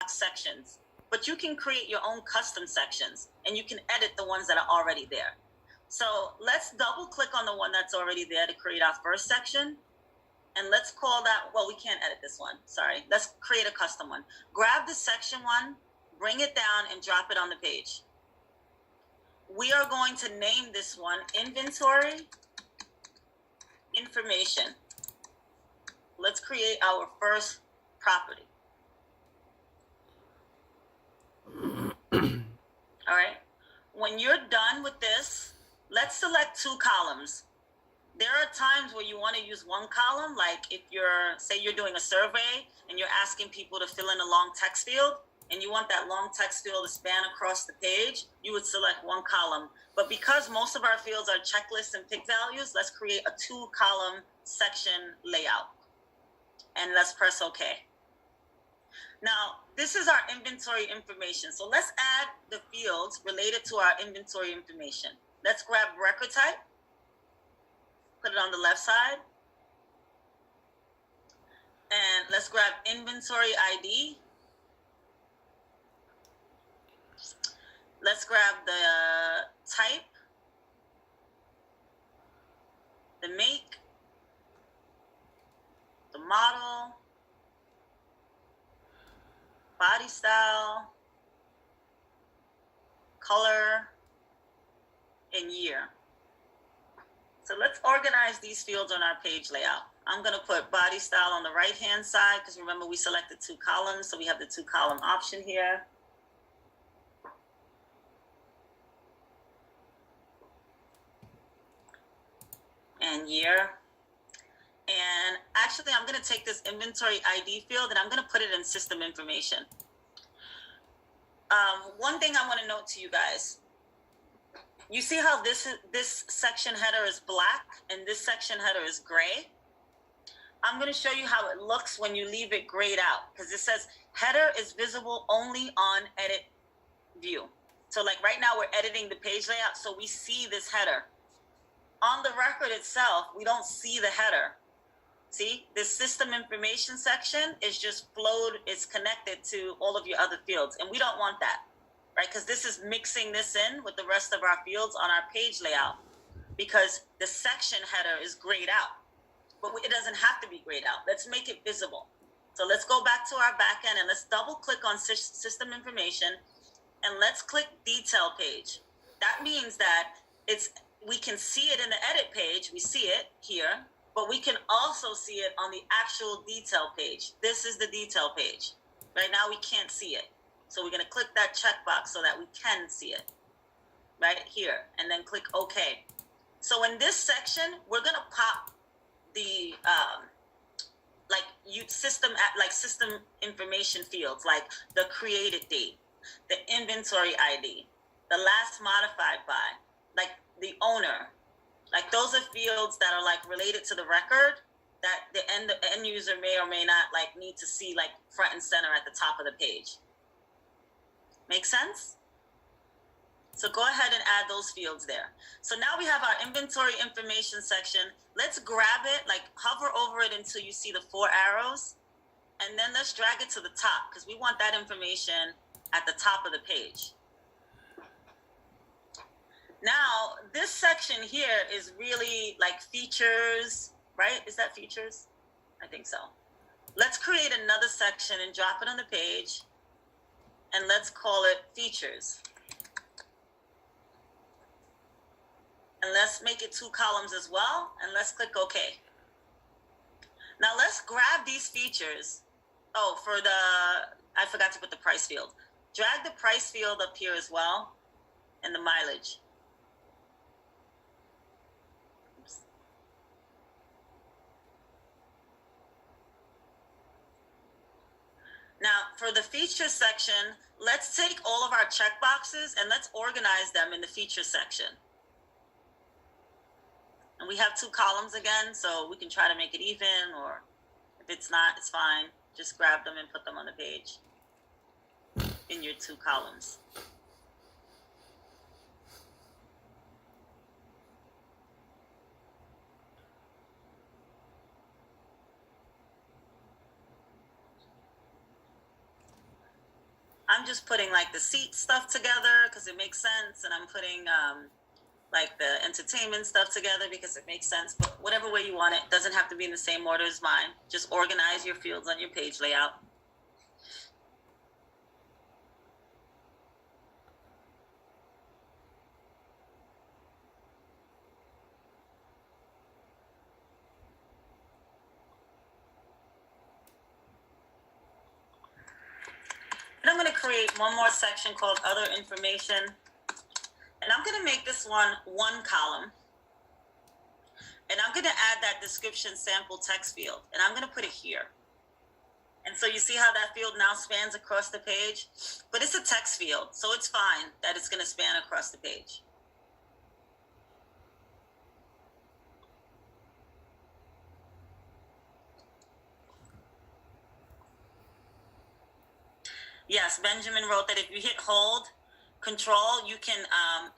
sections, but you can create your own custom sections and you can edit the ones that are already there. So let's double click on the one that's already there to create our first section. And let's call that, well, we can't edit this one, sorry. Let's create a custom one. Grab the section one, bring it down and drop it on the page. We are going to name this one Inventory Information. Let's create our first property. All right. When you're done with this, let's select two columns. There are times where you want to use one column, like if say you're doing a survey and you're asking people to fill in a long text field and you want that long text field to span across the page, you would select one column. But because most of our fields are checklists and pick values, let's create a 2-column section layout. And let's press OK. Now, this is our inventory information. So let's add the fields related to our inventory information. Let's grab record type, put it on the left side. And let's grab inventory ID. Let's grab the type, the make, the model, body style, color, and year. So let's organize these fields on our page layout. I'm going to put body style on the right-hand side because remember we selected 2 columns, so we have the 2-column option here. And year. And actually, I'm going to take this inventory ID field and I'm going to put it in system information. One thing I want to note to you guys, you see how this section header is black and this section header is gray? I'm going to show you how it looks when you leave it grayed out, because it says header is visible only on edit view. So like right now we're editing the page layout, so we see this header. On the record itself, we don't see the header. See, this system information section is just flowed, it's connected to all of your other fields, and we don't want that, right? Because this is mixing this in with the rest of our fields on our page layout, because the section header is grayed out, but it doesn't have to be grayed out. Let's make it visible. So let's go back to our backend and let's double click on system information and let's click detail page. That means that we can see it in the edit page, we see it here, but we can also see it on the actual detail page. This is the detail page. Right now we can't see it. So we're gonna click that checkbox so that we can see it, right here, and then click OK. So in this section, we're gonna pop the system information fields, like the created date, the inventory ID, the last modified by, like the owner. Like those are fields that are like related to the record that the end user may or may not like need to see like front and center at the top of the page. Make sense? So go ahead and add those fields there. So now we have our inventory information section. Let's grab it, like hover over it until you see the 4 arrows. And then let's drag it to the top because we want that information at the top of the page. Now, this section here is really like features, right? Is that features? I think so. Let's create another section and drop it on the page. And let's call it features. And let's make it 2 columns as well. And let's click OK. Now let's grab these features. Oh, I forgot to put the price field. Drag the price field up here as well. And the mileage. Oops. Now for the feature section, let's take all of our checkboxes and let's organize them in the feature section. And we have 2 columns again, so we can try to make it even, or if it's not, it's fine. Just grab them and put them on the page in your 2 columns. I'm just putting like the seat stuff together because it makes sense, and I'm putting like the entertainment stuff together because it makes sense. But whatever way you want it, doesn't have to be in the same order as mine. Just organize your fields on your page layout. And I'm going to create one more section called Other Information. And I'm going to make this one column. And I'm going to add that description sample text field. And I'm going to put it here. And so you see how that field now spans across the page? But it's a text field, so it's fine that it's going to span across the page. Yes, Benjamin wrote that if you hit hold, control, you can,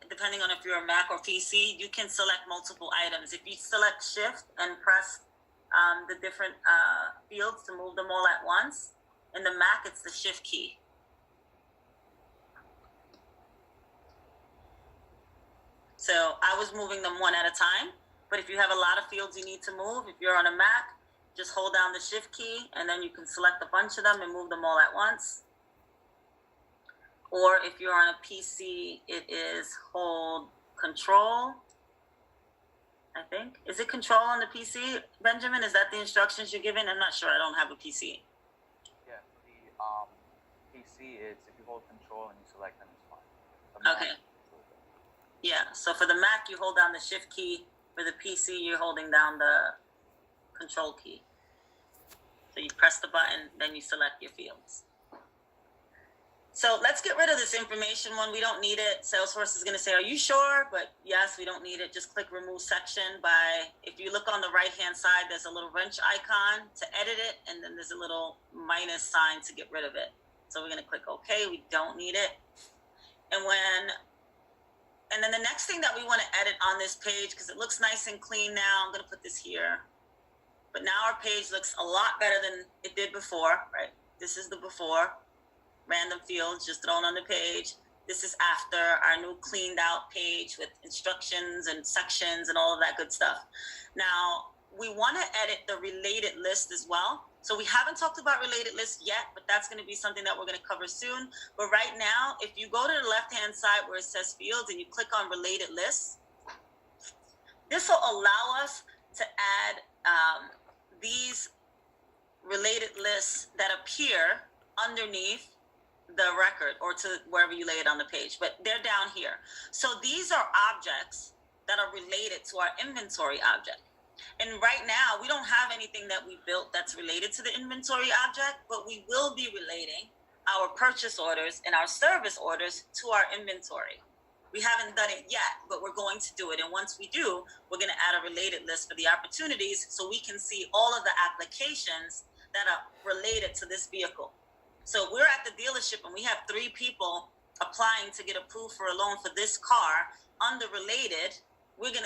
depending on if you're a Mac or PC, you can select multiple items. If you select shift and press the different fields to move them all at once, in the Mac, it's the shift key. So I was moving them one at a time, but if you have a lot of fields you need to move, if you're on a Mac, just hold down the shift key and then you can select a bunch of them and move them all at once. Or if you're on a PC, it is hold control, I think. Is it control on the PC, Benjamin? Is that the instructions you're given? I'm not sure. I don't have a PC. Yeah, for the PC, it's if you hold control and you select them, it's fine. Okay. Yeah, so for the Mac, you hold down the shift key. For the PC, you're holding down the control key. So you press the button, then you select your fields. So let's get rid of this information one. We don't need it. Salesforce is going to say, are you sure? But yes, we don't need it. Just click remove section by, if you look on the right-hand side, there's a little wrench icon to edit it, and then there's a little minus sign to get rid of it. So we're going to click OK. We don't need it. And then the next thing that we want to edit on this page, because it looks nice and clean now, I'm going to put this here. But now our page looks a lot better than it did before, right? This is the before. Random fields just thrown on the page. This is after our new cleaned out page with instructions and sections and all of that good stuff. Now, we want to edit the related list as well. So we haven't talked about related lists yet, but that's going to be something that we're going to cover soon. But right now, if you go to the left-hand side where it says fields and you click on related lists, this will allow us to add these related lists that appear underneath the record or to wherever you lay it on the page, but they're down here. So these are objects that are related to our inventory object. And right now, we don't have anything that we built that's related to the inventory object, but we will be relating our purchase orders and our service orders to our inventory. We haven't done it yet, but we're going to do it. And once we do, we're going to add a related list for the opportunities so we can see all of the applications that are related to this vehicle. So we're at the dealership and we have 3 people applying to get approved for a loan for this car. Under related, we're going to